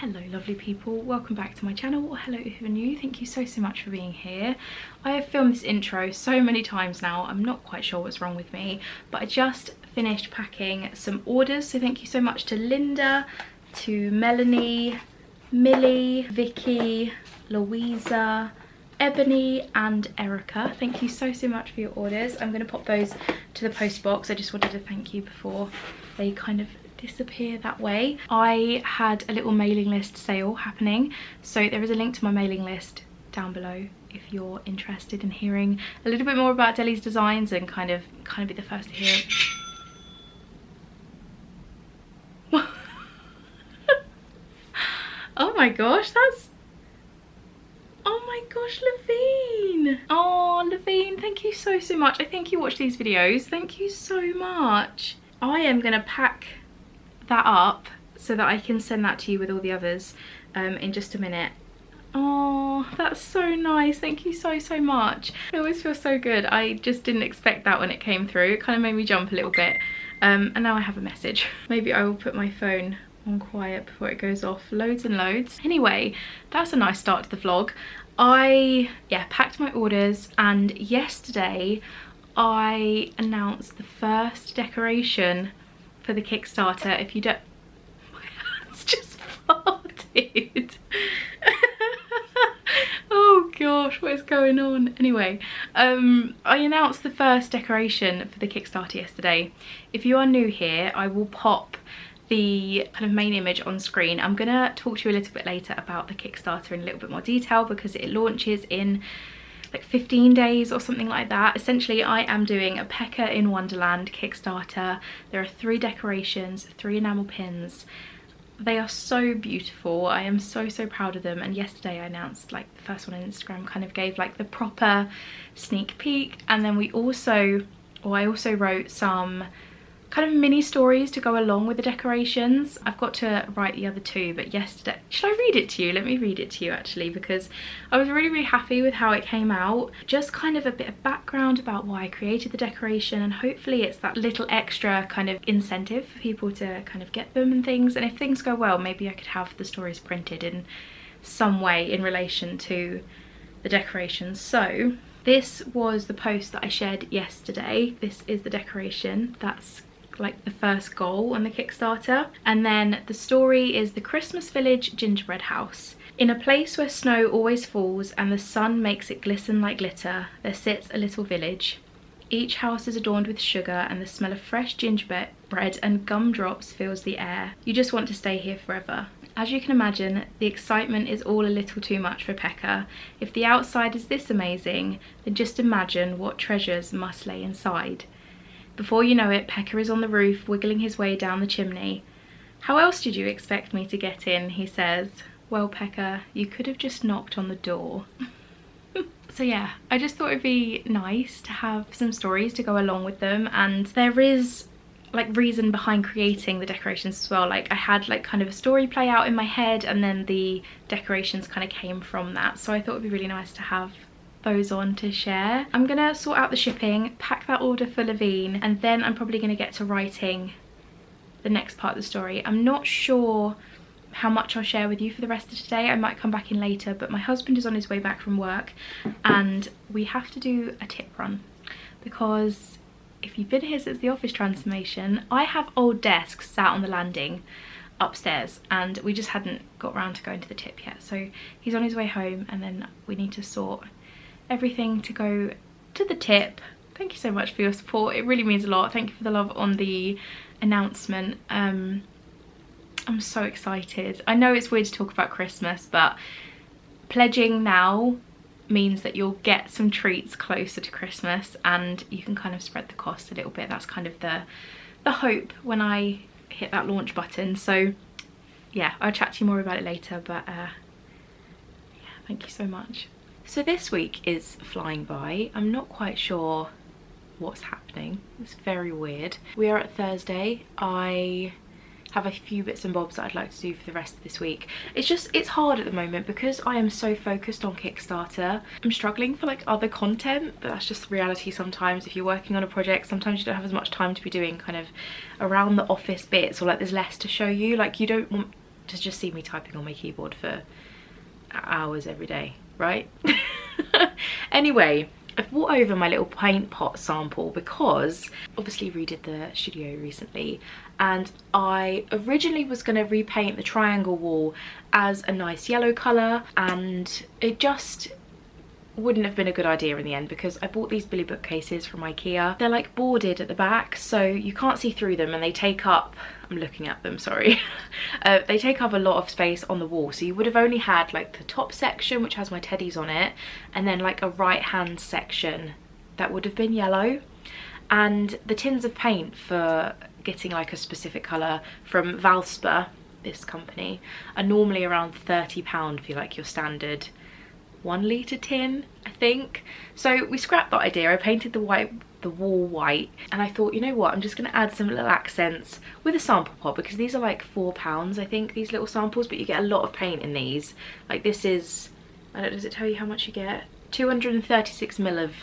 Hello lovely people, welcome back to my channel, or hello if you're new. Thank you so much for being here. I have filmed this intro so many times now, I'm not quite sure what's wrong with me, but I just finished packing some orders, so thank you so much to Linda, to Melanie, Millie, Vicky, Louisa, Ebony and Erica. Thank you so much for your orders. I'm going to pop those to the post box. I just wanted to thank you before they kind of disappear that way. I had a little mailing list sale happening, so there is a link to my mailing list down below if you're interested in hearing a little bit more about Adele's designs and kind of be the first to hear it. Oh my gosh, that's... Oh my gosh, Levine! Oh, Levine, thank you so much. I think you watch these videos. Thank you so much. I am gonna pack that up so that I can send that to you with all the others in just a minute. Oh, that's so nice. Thank you so much. It always feels so good. I just didn't expect that when it came through. It kind of made me jump a little bit. And now I have a message. Maybe I will put my phone on quiet before it goes off. Loads and loads. Anyway, that's a nice start to the vlog. I packed my orders, and yesterday I announced the first decoration for the Kickstarter. If you don't... My hands just farted. Oh gosh, what is going on? Anyway, I announced the first decoration for the Kickstarter yesterday. If you are new here, I will pop the kind of main image on screen. I'm gonna talk to you a little bit later about the Kickstarter in a little bit more detail because it launches in like 15 days or something like that. Essentially, I am doing a Pekka in Wonderland Kickstarter. There are 3 decorations, 3 enamel pins. They are so beautiful. I am so proud of them, and yesterday I announced like the first one on Instagram, kind of gave like the proper sneak peek, and then I also wrote some kind of mini stories to go along with the decorations. I've got to write the other 2, but yesterday... Should I read it to you? Let me read it to you actually, because I was really happy with how it came out. Just kind of a bit of background about why I created the decoration, and hopefully it's that little extra kind of incentive for people to kind of get them and things. And if things go well, maybe I could have the stories printed in some way in relation to the decorations. So this was the post that I shared yesterday. This is the decoration. That's like the first goal on the Kickstarter. And then the story is the Christmas Village gingerbread house. In a place where snow always falls and the sun makes it glisten like glitter, there sits a little village. Each house is adorned with sugar, and the smell of fresh gingerbread and gumdrops fills the air. You just want to stay here forever. As you can imagine, the excitement is all a little too much for Pekka. If the outside is this amazing, then just imagine what treasures must lay inside. Before you know it, Pekka is on the roof, wiggling his way down the chimney. "How else did you expect me to get in?" he says. "Well, Pekka, you could have just knocked on the door." So yeah, I just thought it'd be nice to have some stories to go along with them, and there is like reason behind creating the decorations as well. Like I had like kind of a story play out in my head, and then the decorations kind of came from that. So I thought it'd be really nice to have those on to share. I'm gonna sort out the shipping, pack that order for Levine, and then I'm probably gonna get to writing the next part of the story. I'm not sure how much I'll share with you for the rest of today. I might come back in later, but my husband is on his way back from work and we have to do a tip run, because if you've been here since the office transformation, I have old desks sat on the landing upstairs and we just hadn't got around to going to the tip yet. So he's on his way home, and then we need to sort everything to go to the tip. Thank you so much for your support, it really means a lot. Thank you for the love on the announcement. I'm so excited. I know it's weird to talk about Christmas, but pledging now means that you'll get some treats closer to Christmas, and you can kind of spread the cost a little bit. That's kind of the hope when I hit that launch button. So yeah, I'll chat to you more about it later, but yeah, thank you so much. So this week is flying by. I'm not quite sure what's happening. It's very weird. We are at Thursday. I have a few bits and bobs that I'd like to do for the rest of this week. It's hard at the moment because I am so focused on Kickstarter. I'm struggling for like other content, but that's just reality sometimes. If you're working on a project, sometimes you don't have as much time to be doing kind of around the office bits, or like there's less to show you. Like you don't want to just see me typing on my keyboard for hours every day, right? Anyway, I've brought over my little paint pot sample because obviously redid the studio recently, and I originally was going to repaint the triangle wall as a nice yellow colour, and it just wouldn't have been a good idea in the end because I bought these Billy bookcases from IKEA. They're like boarded at the back, so you can't see through them, and they take up, I'm looking at them, sorry. They take up a lot of space on the wall, so you would have only had like the top section which has my teddies on it, and then like a right hand section that would have been yellow. And the tins of paint for getting like a specific colour from Valspar, this company, are normally around £30 for like your standard 1 litre tin, I think. So we scrapped that idea. I painted the wall white, and I thought, you know what, I'm just going to add some little accents with a sample pot, because these are like £4 I think, these little samples, but you get a lot of paint in these. Like this is, I don't know, does it tell you how much you get? 236ml of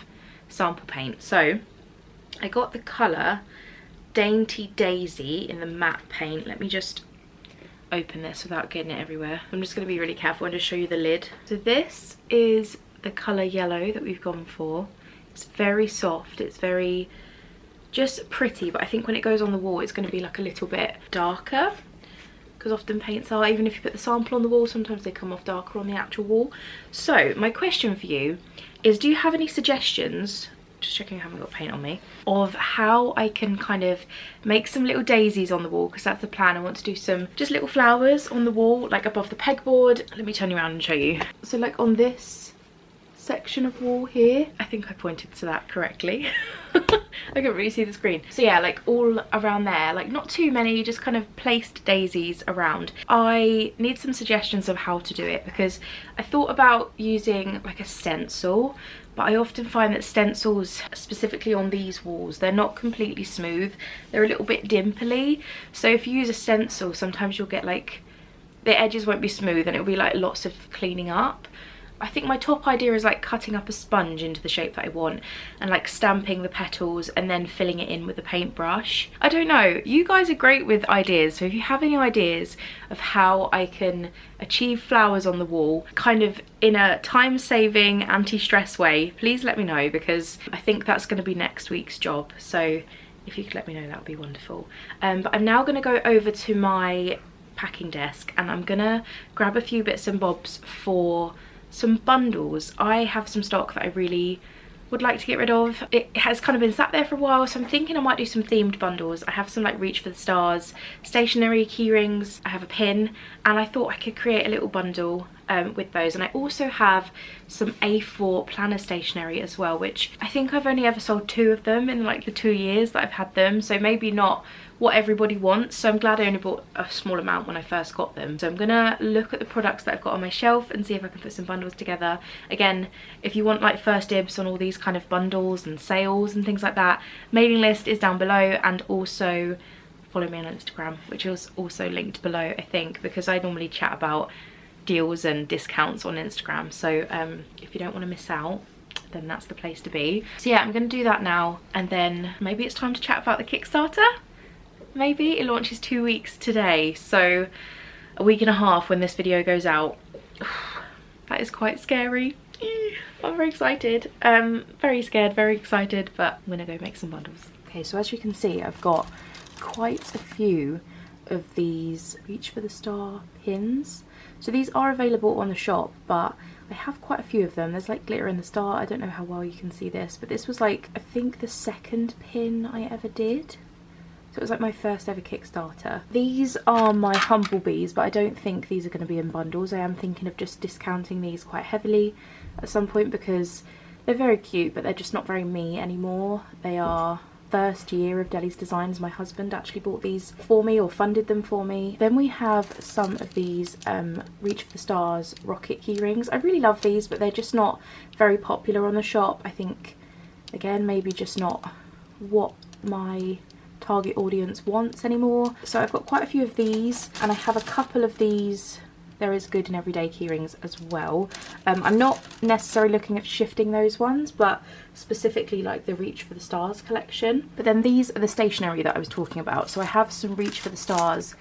sample paint. So I got the colour Dainty Daisy in the matte paint. Let me just open this without getting it everywhere. I'm just going to be really careful and just show you the lid. So this is the colour yellow that we've gone for. It's very soft, it's very just pretty, but I think when it goes on the wall it's going to be like a little bit darker, because often paints are, even if you put the sample on the wall, sometimes they come off darker on the actual wall. So my question for you is, do you have any suggestions, just checking I haven't got paint on me, of how I can kind of make some little daisies on the wall? Because that's the plan. I want to do some just little flowers on the wall, like above the pegboard. Let me turn you around and show you. So like on this section of wall here, I think I pointed to that correctly. I can't really see the screen. So yeah, like all around there, like not too many, just kind of placed daisies around. I need some suggestions of how to do it, because I thought about using like a stencil, but I often find that stencils, specifically on these walls, they're not completely smooth. They're a little bit dimply. So if you use a stencil, sometimes you'll get like, the edges won't be smooth and it'll be like lots of cleaning up. I think my top idea is like cutting up a sponge into the shape that I want and like stamping the petals and then filling it in with a paintbrush. I don't know, you guys are great with ideas, so if you have any ideas of how I can achieve flowers on the wall kind of in a time-saving, anti-stress way, please let me know, because I think that's going to be next week's job. So if you could let me know, that would be wonderful. But I'm now going to go over to my packing desk and I'm gonna grab a few bits and bobs for some bundles. I have some stock that I really would like to get rid of. It has kind of been sat there for a while, so I'm thinking I might do some themed bundles. I have some like Reach for the Stars, stationery, key rings, I have a pin, and I thought I could create a little bundle with those. And I also have some A4 planner stationery as well, which I think I've only ever sold 2 of them in like the 2 years that I've had them, so maybe not what everybody wants. So I'm glad I only bought a small amount when I first got them. So I'm gonna look at the products that I've got on my shelf and see if I can put some bundles together. Again, if you want like first dibs on all these kind of bundles and sales and things like that, mailing list is down below, and also follow me on Instagram, which is also linked below, I think, because I normally chat about deals and discounts on Instagram. So if you don't want to miss out, then that's the place to be. So yeah, I'm gonna do that now, and then maybe it's time to chat about the Kickstarter. Maybe it launches 2 weeks today, so a week and a half when this video goes out. That is quite scary. I'm very excited. Very scared, very excited, but I'm gonna go make some bundles. Okay, so as you can see, I've got quite a few of these Reach for the Star pins. So these are available on the shop, but I have quite a few of them. There's like glitter in the star. I don't know how well you can see this, but this was like, I think the 2nd pin I ever did. So it was like my first ever Kickstarter. These are my Humblebees, but I don't think these are going to be in bundles. I am thinking of just discounting these quite heavily at some point, because they're very cute, but they're just not very me anymore. They are first year of Deli's Designs. My husband actually bought these for me, or funded them for me. Then we have some of these Reach for the Stars rocket key rings. I really love these, but they're just not very popular on the shop. I think, again, maybe just not what my target audience wants anymore. So I've got quite a few of these, and I have a couple of these There is Good and Everyday key rings as well. I'm not necessarily looking at shifting those ones, but specifically like the Reach for the Stars collection. But then these are the stationery that I was talking about. So I have some Reach for the Stars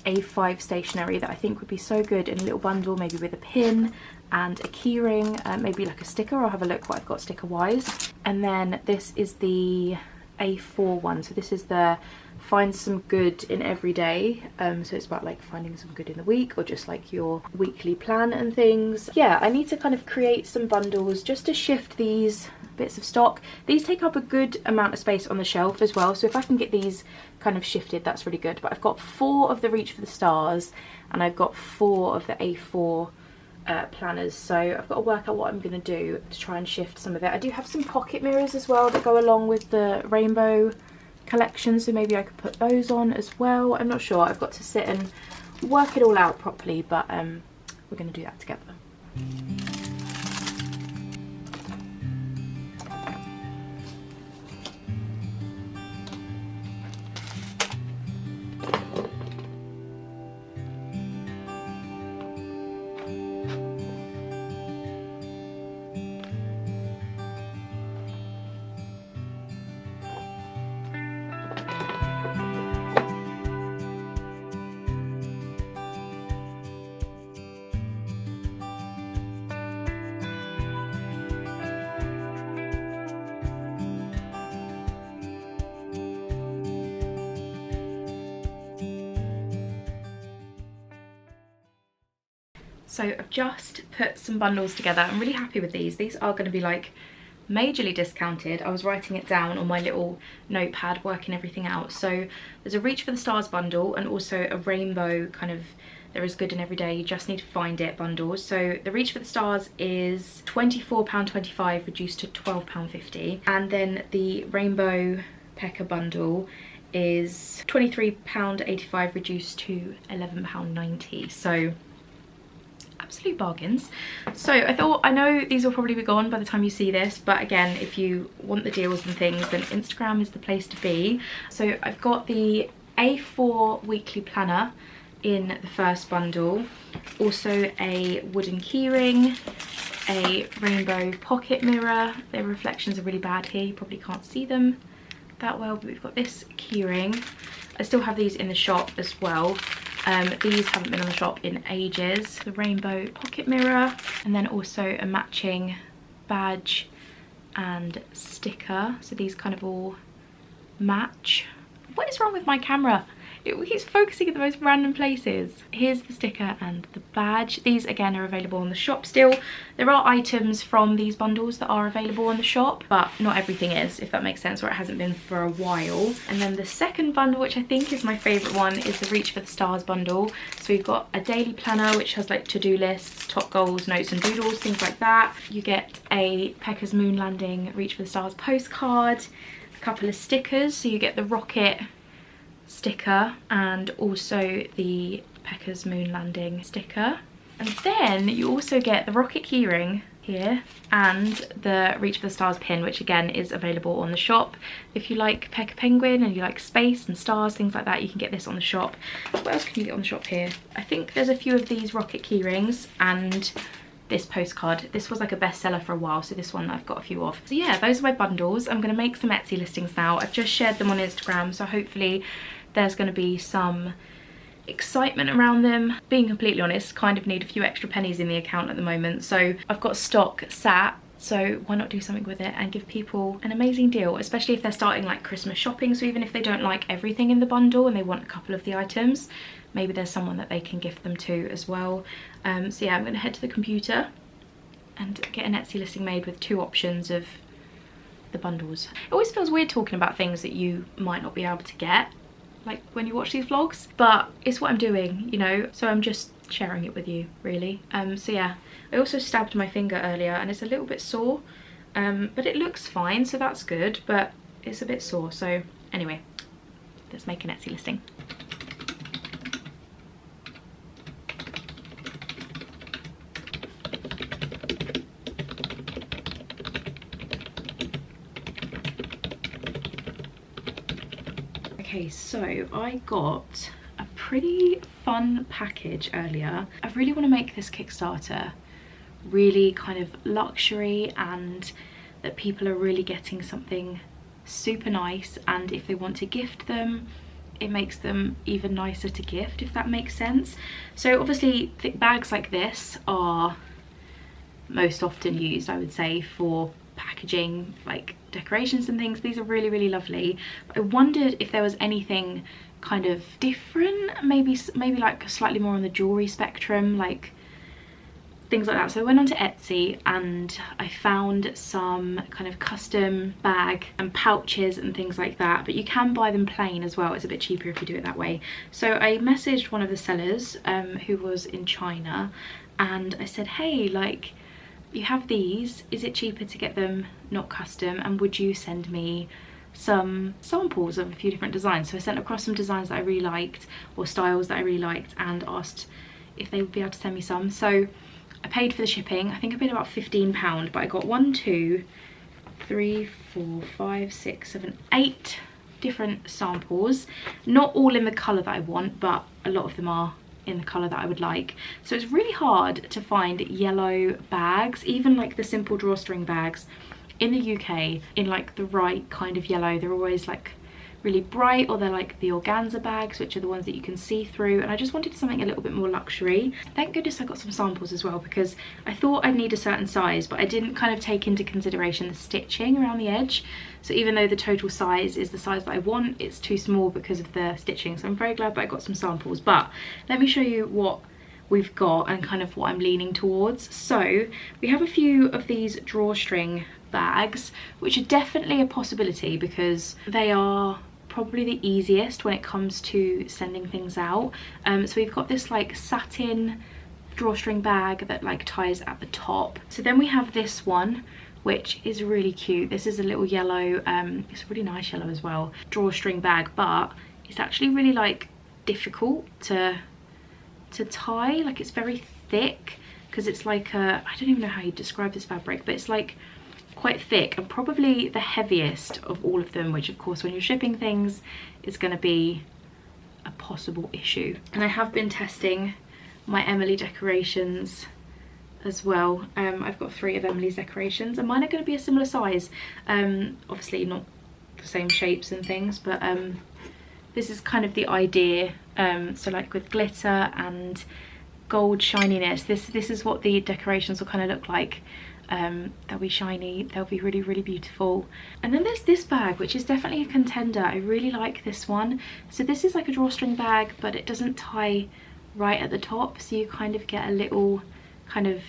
A5 stationery that I think would be so good in a little bundle, maybe with a pin and a keyring, maybe like a sticker. I'll have a look what I've got sticker wise. And then this is the A4 one, so this is the find some good in every day, so it's about like finding some good in the week, or just like your weekly plan and things. Yeah, I need to kind of create some bundles just to shift these bits of stock. These take up a good amount of space on the shelf as well, so if I can get these kind of shifted, that's really good. But I've got 4 of the Reach for the Stars and I've got 4 of the A4 planners, so I've got to work out what I'm going to do to try and shift some of it. I do have some pocket mirrors as well that go along with the rainbow collection, so maybe I could put those on as well. I'm not sure, I've got to sit and work it all out properly, but we're going to do that together. So I've just put some bundles together. I'm really happy with these. These are going to be like majorly discounted. I was writing it down on my little notepad, working everything out. So there's a Reach for the Stars bundle and also a rainbow kind of there is good in every day, you just need to find it bundles. So the Reach for the Stars is £24.25 reduced to £12.50, and then the rainbow pecker bundle is £23.85 reduced to £11.90. So absolute bargains. So I thought, I know these will probably be gone by the time you see this, but again, if you want the deals and things, then Instagram is the place to be. So I've got the A4 weekly planner in the first bundle, also a wooden keyring, a rainbow pocket mirror. Their reflections are really bad here, you probably can't see them that well, but we've got this keyring. I still have these in the shop as well. These haven't been on the shop in ages. The rainbow pocket mirror, and then also a matching badge and sticker. So these kind of all match. What is wrong with my camera? It keeps focusing at the most random places. Here's the sticker and the badge. These again are available on the shop still. There are items from these bundles that are available on the shop, but not everything is, if that makes sense, or it hasn't been for a while. And then the second bundle, which I think is my favourite one, is the Reach for the Stars bundle. So we've got a daily planner which has like to-do lists, top goals, notes and doodles, things like that. You get a Pecker's Moon Landing Reach for the Stars postcard, a couple of stickers, so you get the rocket sticker and also the Pecker's Moon Landing sticker, and then you also get the rocket keyring here and the Reach for the Stars pin, which again is available on the shop. If you like Pecker Penguin and you like space and stars, things like that, you can get this on the shop. What else can you get on the shop here? I think there's a few of these rocket keyrings and this postcard. This was like a bestseller for a while, so this one I've got a few of. So yeah, those are my bundles. I'm going to make some Etsy listings now. I've just shared them on Instagram, so hopefully there's going to be some excitement around them. Being completely honest, kind of need a few extra pennies in the account at the moment, so I've got stock sat, so why not do something with it and give people an amazing deal, especially if they're starting like Christmas shopping. So even if they don't like everything in the bundle and they want a couple of the items, maybe there's someone that they can gift them to as well. So yeah, I'm going to head to the computer and get an Etsy listing made with 2 options of the bundles. It always feels weird talking about things that you might not be able to get, like when you watch these vlogs, but it's what I'm doing, you know, so I'm just sharing it with you, really. So yeah, I also stabbed my finger earlier and it's a little bit sore, but it looks fine, so that's good, but it's a bit sore. So anyway, let's make an Etsy listing. Okay, so I got a pretty fun package earlier. I really want to make this Kickstarter really kind of luxury, and that people are really getting something super nice, and if they want to gift them, it makes them even nicer to gift, if that makes sense. So obviously bags like this are most often used, I would say, for packaging like decorations and things. These are really, really lovely. I wondered if there was anything kind of different, maybe like slightly more on the jewelry spectrum, like things like that. So I went onto Etsy and I found some kind of custom bag and pouches and things like that, but you can buy them plain as well. It's a bit cheaper if you do it that way. So I messaged one of the sellers who was in China, and I said, hey, like, you have these, is it cheaper to get them not custom, and would you send me some samples of a few different designs? So I sent across some designs that I really liked, or styles that I really liked, and asked if they would be able to send me some. So I paid for the shipping. I think I paid about £15, but I got 1, 2, 3, 4, 5, 6, 7, 8 different samples. Not all in the colour that I want, but a lot of them are in the colour that I would like. So it's really hard to find yellow bags, even like the simple drawstring bags in the UK, in like the right kind of yellow. They're always like really bright, or they're like the organza bags, which are the ones that you can see through, and I just wanted something a little bit more luxury. Thank goodness I got some samples as well, because I thought I'd need a certain size, but I didn't kind of take into consideration the stitching around the edge. So even though the total size is the size that I want, it's too small because of the stitching. So I'm very glad that I got some samples. But let me show you what we've got and kind of what I'm leaning towards. So we have a few of these drawstring bags, which are definitely a possibility because they are probably the easiest when it comes to sending things out. So we've got this like satin drawstring bag that like ties at the top. So then we have this one, which is really cute. This is a little yellow, it's a really nice yellow as well, drawstring bag, but it's actually really like difficult to tie. Like, it's very thick because it's like a, I don't even know how you describe this fabric, but it's like quite thick and probably the heaviest of all of them, which of course when you're shipping things is going to be a possible issue. And I have been testing my Emily decorations as well. I've got 3 of Emily's decorations, and mine are going to be a similar size. Obviously not the same shapes and things, but this is kind of the idea. So like with glitter and gold shininess, this is what the decorations will kind of look like. They'll be shiny, they'll be really, really beautiful. And then there's this bag, which is definitely a contender. I really like this one. So this is like a drawstring bag, but it doesn't tie right at the top, so you kind of get a little kind of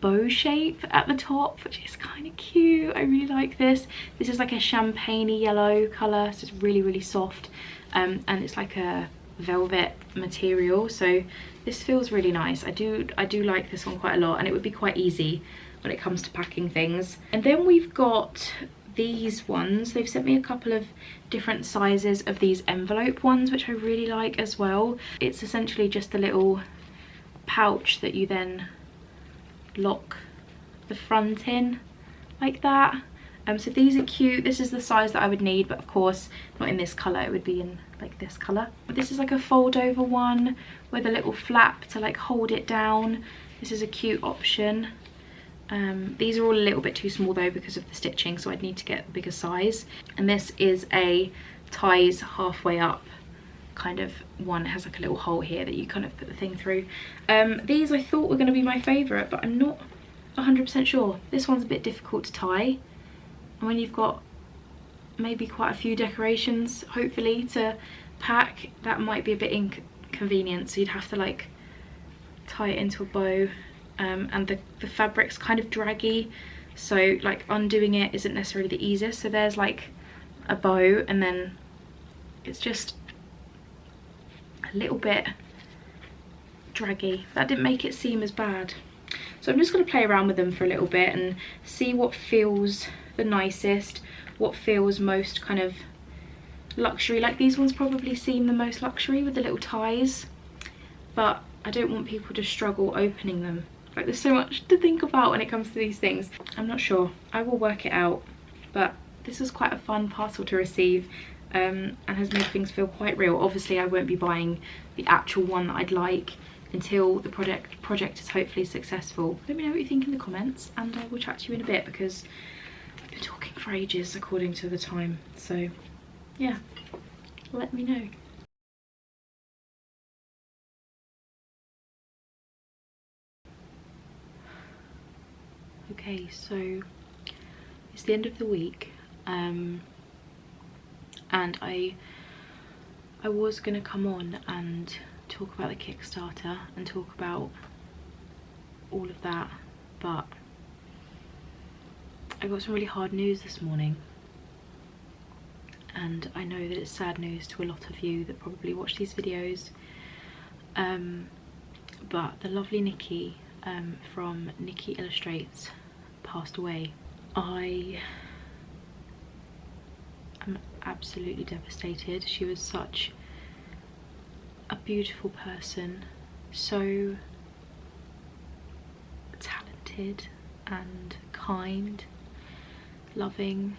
bow shape at the top, which is kind of cute. I really like this. This is like a champagne-y yellow colour, so it's really, really soft, and it's like a velvet material, so this feels really nice. I do like this one quite a lot, and it would be quite easy when it comes to packing things. And then we've got these ones. They've sent me a couple of different sizes of these envelope ones, which I really like as well. It's essentially just a little pouch that you then lock the front in like that. So these are cute. This is the size that I would need, but of course not in this colour, it would be in like this colour. But this is like a fold over one with a little flap to like hold it down. This is a cute option. These are all a little bit too small though because of the stitching, so I'd need to get a bigger size. And this is a ties halfway up kind of one. It has like a little hole here that you kind of put the thing through. These I thought were going to be my favourite, but I'm not 100% sure. This one's a bit difficult to tie, and when you've got maybe quite a few decorations hopefully to pack, that might be a bit inconvenient, so you'd have to like tie it into a bow. And the fabric's kind of draggy, so like undoing it isn't necessarily the easiest. So there's like a bow, and then it's just a little bit draggy. That didn't make it seem as bad. So I'm just going to play around with them for a little bit and see what feels the nicest, what feels most kind of luxury. Like these ones probably seem the most luxury with the little ties, but I don't want people to struggle opening them. Like, there's so much to think about when it comes to these things. I'm not sure. I will work it out, but this was quite a fun parcel to receive, and has made things feel quite real. Obviously I won't be buying the actual one that I'd like until the project is hopefully successful. Let me know what you think in the comments, and I will chat to you in a bit because I've been talking for ages according to the time. So yeah, let me know. Okay, so it's the end of the week, and I was gonna come on and talk about the Kickstarter and talk about all of that, but I got some really hard news this morning, and I know that it's sad news to a lot of you that probably watch these videos, but the lovely Niki from Niki Illustrates passed away. I am absolutely devastated. She was such a beautiful person, so talented and kind, loving,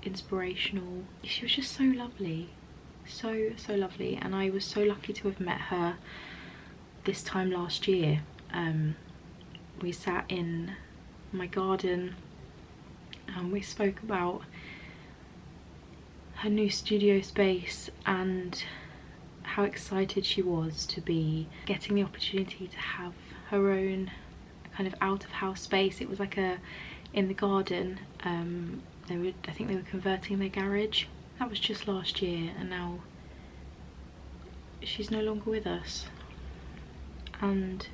inspirational. She was just so lovely, so lovely, and I was so lucky to have met her this time last year. We sat in my garden and we spoke about her new studio space and how excited she was to be getting the opportunity to have her own kind of out of house space. It was like in the garden. I think they were converting their garage. That was just last year, and now she's no longer with us, and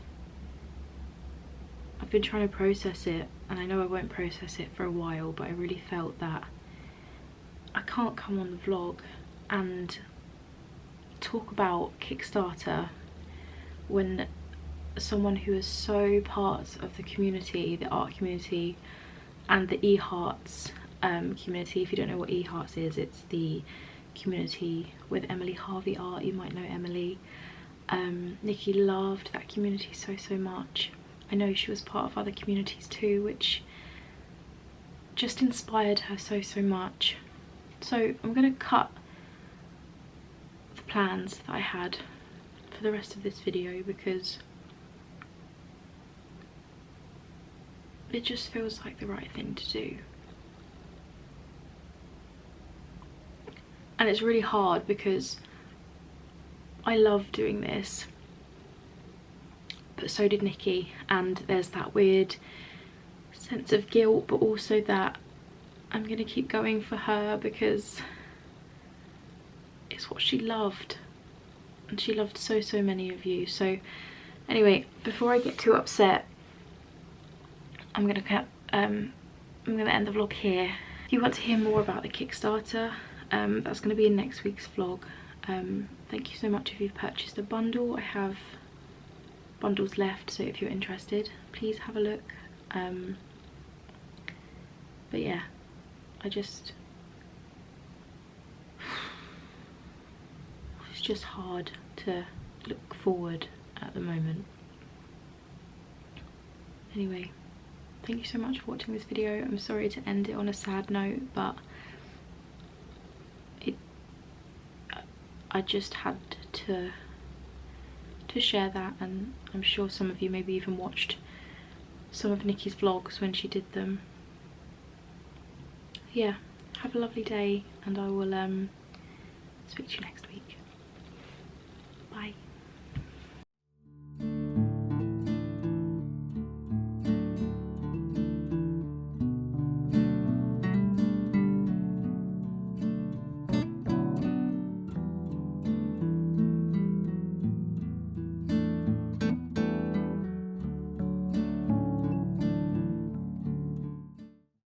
I've been trying to process it, and I know I won't process it for a while, but I really felt that I can't come on the vlog and talk about Kickstarter when someone who is so part of the community, the art community, and the eHearts community. If you don't know what eHearts is, it's the community with Emily Harvey Art. You might know Emily. Niki loved that community so much. I know she was part of other communities too, which just inspired her so much. So I'm going to cut the plans that I had for the rest of this video because it just feels like the right thing to do. And it's really hard because I love doing this, but so did Niki, and there's that weird sense of guilt, but also that I'm gonna keep going for her because it's what she loved, and she loved so many of you. So anyway, before I get too upset, I'm gonna end the vlog here. If you want to hear more about the Kickstarter, that's going to be in next week's vlog. Thank you so much if you've purchased a bundle. I have bundles left, so if you're interested, please have a look. But yeah, it's just hard to look forward at the moment. Anyway, thank you so much for watching this video. I'm sorry to end it on a sad note, but I just had to share that, and I'm sure some of you maybe even watched some of Niki's vlogs when she did them. Yeah, have a lovely day, and I will speak to you next week.